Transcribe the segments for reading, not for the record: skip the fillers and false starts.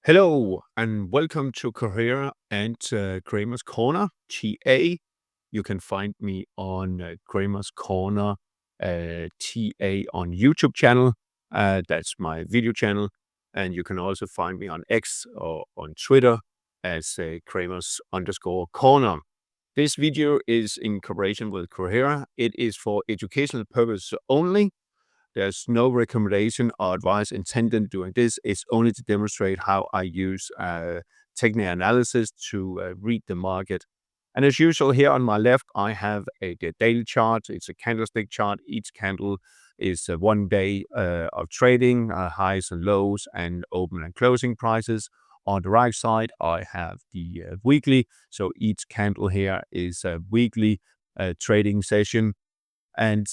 Hello and welcome to Coherra and Cramer's Corner, TA. You can find me on Cramer's Corner, TA on YouTube channel. That's my video channel. And you can also find me on X or on Twitter as Cramer's_Corner. This video is in cooperation with Coherra. It is for educational purposes only. There's no recommendation or advice intended doing this. It's only to demonstrate how I use technical analysis to read the market. And as usual, here on my left, I have the daily chart. It's a candlestick chart. Each candle is 1 day of trading, highs and lows, and open and closing prices. On the right side, I have the weekly. So each candle here is a weekly trading session. And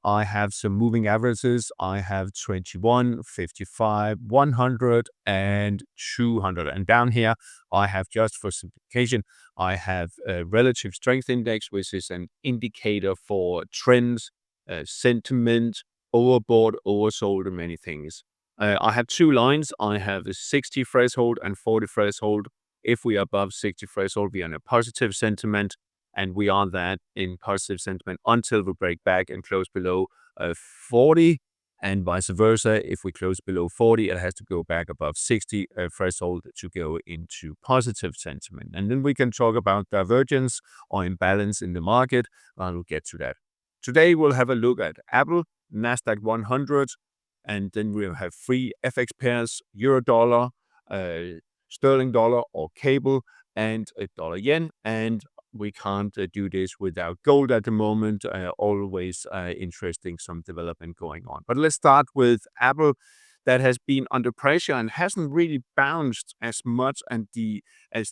I have some moving averages. I have 21, 55, 100, and 200. And down here, I have, just for simplification, I have a relative strength index, which is an indicator for trends, sentiment, overbought, oversold, and many things. I have two lines. I have a 60 threshold and 40 threshold. If we are above 60 threshold, we are in a positive sentiment. And we are that in positive sentiment until we break back and close below 40, and vice versa. If we close below 40, it has to go back above 60 threshold to go into positive sentiment. And then we can talk about divergence or imbalance in the market. I'll get to that. Today, we'll have a look at Apple, NASDAQ 100, and then we'll have three FX pairs: euro dollar, sterling dollar or cable, and dollar yen. And we can't do this without gold at the moment. Always interesting, some development going on. But let's start with Apple, that has been under pressure and hasn't really bounced as much as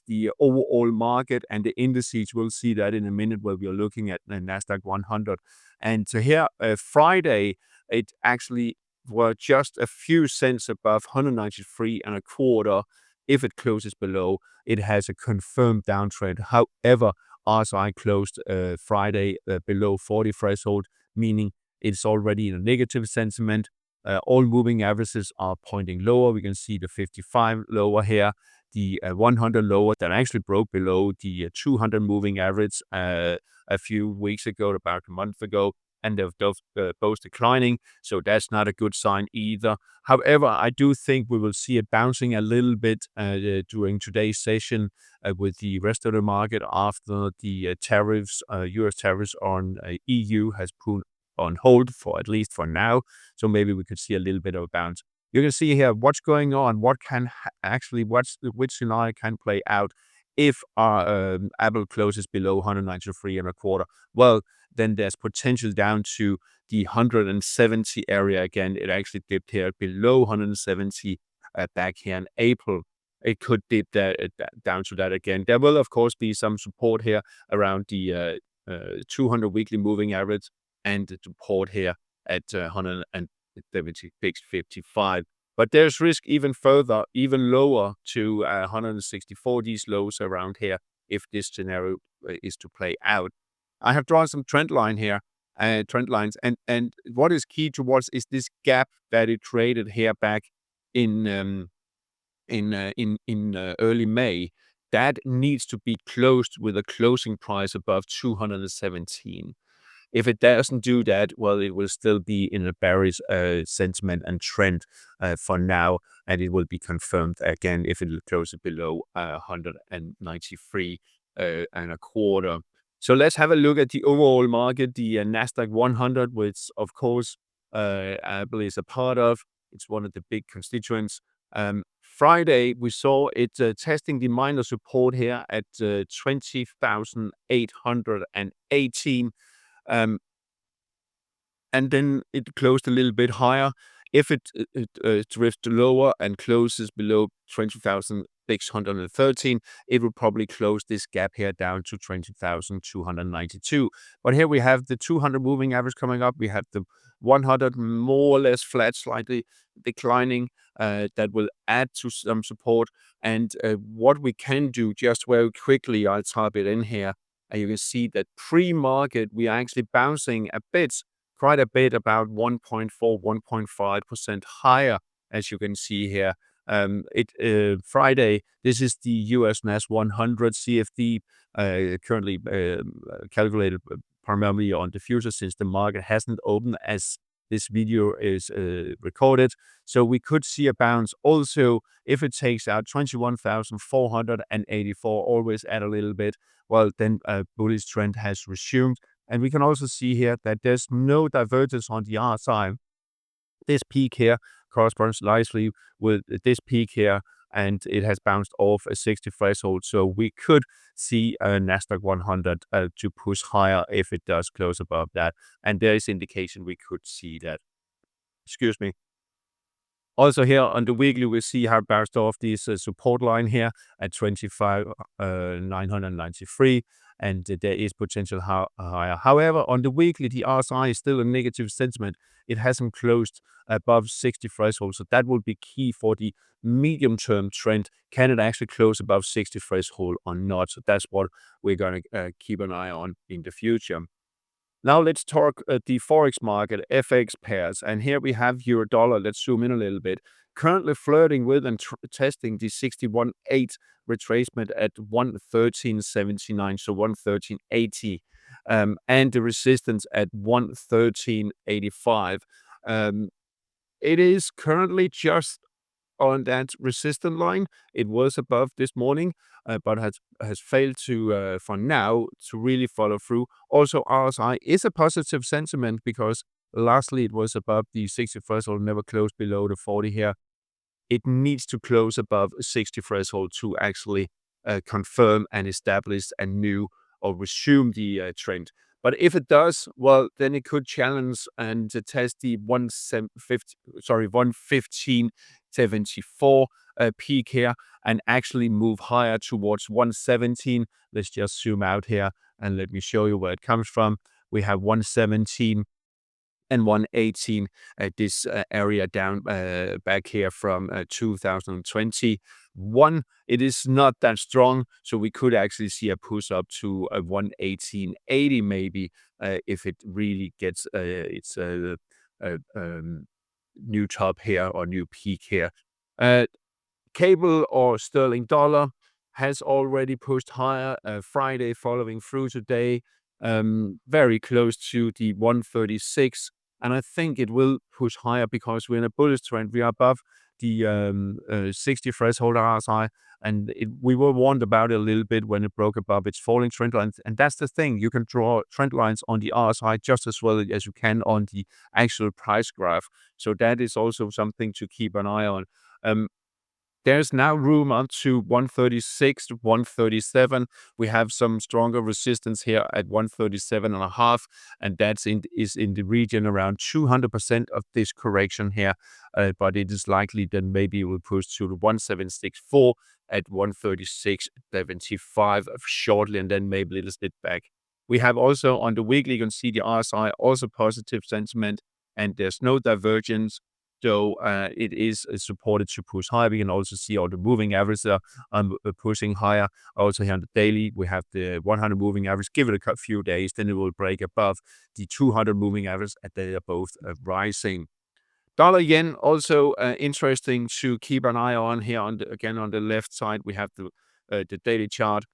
the overall market and the indices. We'll see that in a minute where we are looking at the NASDAQ 100. And so here, Friday, it actually were just a few cents above 193 and a quarter. If it closes below, it has a confirmed downtrend. However, RSI closed Friday below 40 threshold, meaning it's already in a negative sentiment. All moving averages are pointing lower. We can see the 55 lower here, the 100 lower that actually broke below the 200 moving average a few weeks ago, about a month ago, and they're both declining. So that's not a good sign either. However, I do think we will see it bouncing a little bit during today's session with the rest of the market after the tariffs, US tariffs on EU has put on hold for at least for now. So maybe we could see a little bit of a bounce. You can see here what's going on, what can which scenario can play out if Apple closes below 193 and a quarter. Well, then there's potential down to the 170 area again. It actually dipped here below 170 back here in April. It could dip down to that again. There will, of course, be some support here around the 200 weekly moving average and the support here at 176.55. But there's risk even further, even lower to 164, these lows around here, if this scenario is to play out. I have drawn some trend lines, and what is key to watch is this gap that it created here back in early May. That needs to be closed with a closing price above 217. If it doesn't do that, well, it will still be in a bearish sentiment and trend for now, and it will be confirmed again if it closes below 193 and a quarter. So let's have a look at the overall market, the NASDAQ 100, which, of course, Apple is a part of. It's one of the big constituents. Friday, we saw it testing the minor support here at 20,818. And then it closed a little bit higher. If it drifts lower and closes below 20,613, it will probably close this gap here down to 20,292. But here we have the 200 moving average coming up. We have the 100 more or less flat, slightly declining. That will add to some support. And what we can do, just very quickly, I'll type it in here. You can see that pre-market, we are actually bouncing quite a bit, about 1.4, 1.5% higher, as you can see here, Friday, this is the US NAS 100 CFD, currently calculated primarily on the future since the market hasn't opened as this video is recorded. So we could see a bounce also if it takes out 21,484, always add a little bit. Well, then a bullish trend has resumed. And we can also see here that there's no divergence on the RSI. This peak here corresponds nicely with this peak here, and it has bounced off a 60 threshold. So we could see a NASDAQ 100 to push higher if it does close above that. And there is indication we could see that. Excuse me. Also here on the weekly, we see how it bounced off this support line here at 25,993, and there is potential higher. However, on the weekly, the RSI is still a negative sentiment. It hasn't closed above 60 threshold, so that will be key for the medium-term trend. Can it actually close above 60 threshold or not? So that's what we're going to keep an eye on in the future. Now let's talk the Forex market, FX pairs. And here we have euro dollar. Let's zoom in a little bit. Currently flirting with and testing the 61.8 retracement at 113.79, so 113.80. And the resistance at 113.85. It is currently just on that resistance line. It was above this morning, but has failed to, for now, to really follow through. Also, RSI is a positive sentiment because lastly it was above the 60 threshold, never closed below the 40 here. It needs to close above 60 threshold to actually confirm and establish a new or resume the trend. But if it does, well, then it could challenge and test the 115.74 peak here and actually move higher towards 117. Let's just zoom out here and let me show you where it comes from. We have 117 and 118 at this area down back here from 2021. It is not that strong, so we could actually see a push up to 118.80 maybe if it really gets its new top here or new peak here. Cable or sterling dollar has already pushed higher Friday following through today, very close to the 136. And I think it will push higher because we're in a bullish trend. We are above the 60 threshold RSI, and we were warned about it a little bit when it broke above its falling trend lines. And that's the thing. You can draw trend lines on the RSI just as well as you can on the actual price graph. So that is also something to keep an eye on. There's now room up to 136 to 137. We have some stronger resistance here at 137.5, and that's is in the region around 200% of this correction here. But it is likely that maybe it will push to the 1764 at 136.75 shortly, and then maybe a little slip back. We have also on the weekly, you can see the RSI, also positive sentiment, and there's no divergence. So it is supported to push higher. We can also see all the moving averages are pushing higher. Also here on the daily, we have the 100 moving average. Give it a few days, then it will break above the 200 moving average, and they are both rising. Dollar yen also interesting to keep an eye on here. Again on the left side, we have the daily chart,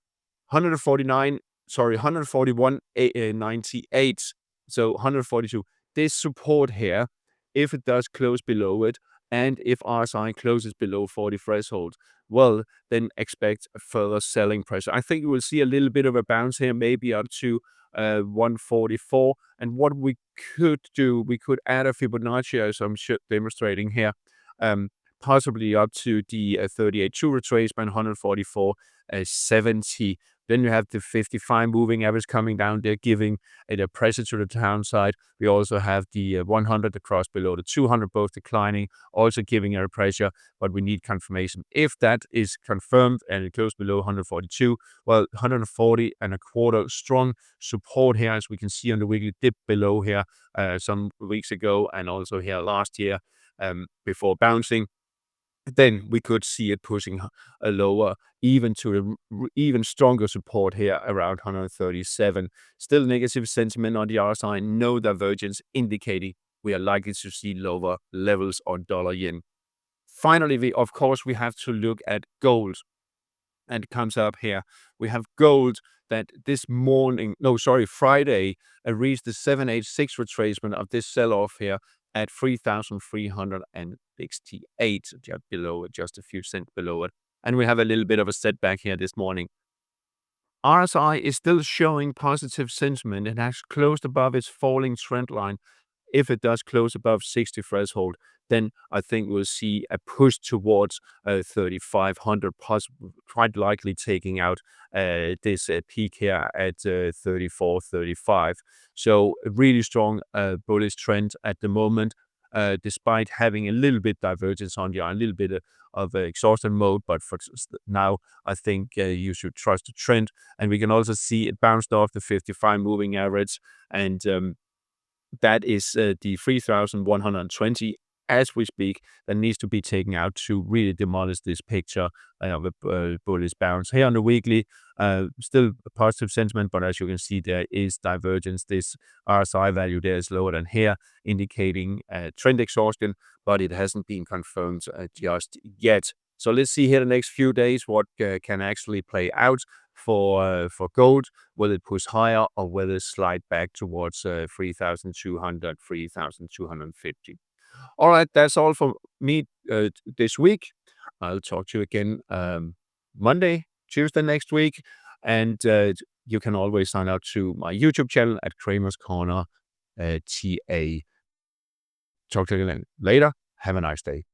141.98. So 142. This support here, if it does close below it, and if RSI closes below 40 threshold, well, then expect further selling pressure. I think we will see a little bit of a bounce here, maybe up to 144. And what we could do, we could add a Fibonacci, as I'm demonstrating here, possibly up to the 38.2 retracement, 144.70. Then you have the 55 moving average coming down there, giving it a pressure to the downside. We also have the 100 across below the 200, both declining, also giving it a pressure, but we need confirmation. If that is confirmed and it goes below 142, well, 140.25 strong support here, as we can see on the weekly dip below here some weeks ago, and also here last year before bouncing. Then we could see it pushing lower, even to even stronger support here around 137. Still negative sentiment on the RSI, no divergence, indicating we are likely to see lower levels on dollar yen. Finally, of course, we have to look at gold. And it comes up here. We have gold that Friday, reached the 786 retracement of this sell-off here at 3,368, just below it, just a few cents below it. And we have a little bit of a setback here this morning. RSI is still showing positive sentiment. It has closed above its falling trend line. If it does close above 60 threshold, then I think we'll see a push towards 3,500, quite likely taking out this peak here at 34.35. So a really strong bullish trend at the moment, despite having a little bit divergence on a little bit of exhaustion mode. But for now, I think you should trust the trend. And we can also see it bounced off the 55 moving average, and that is the 3,120 as we speak, that needs to be taken out to really demolish this picture of a bullish bounce. Here on the weekly, still a positive sentiment, but as you can see, there is divergence. This RSI value there is lower than here, indicating trend exhaustion, but it hasn't been confirmed just yet. So let's see here the next few days what can actually play out for gold, whether it push higher or whether it slide back towards 3,200, 3,250. All right, that's all for me this week. I'll talk to you again Monday, Tuesday next week. And you can always sign up to my YouTube channel at Cramer's Corner TA. Talk to you later. Have a nice day.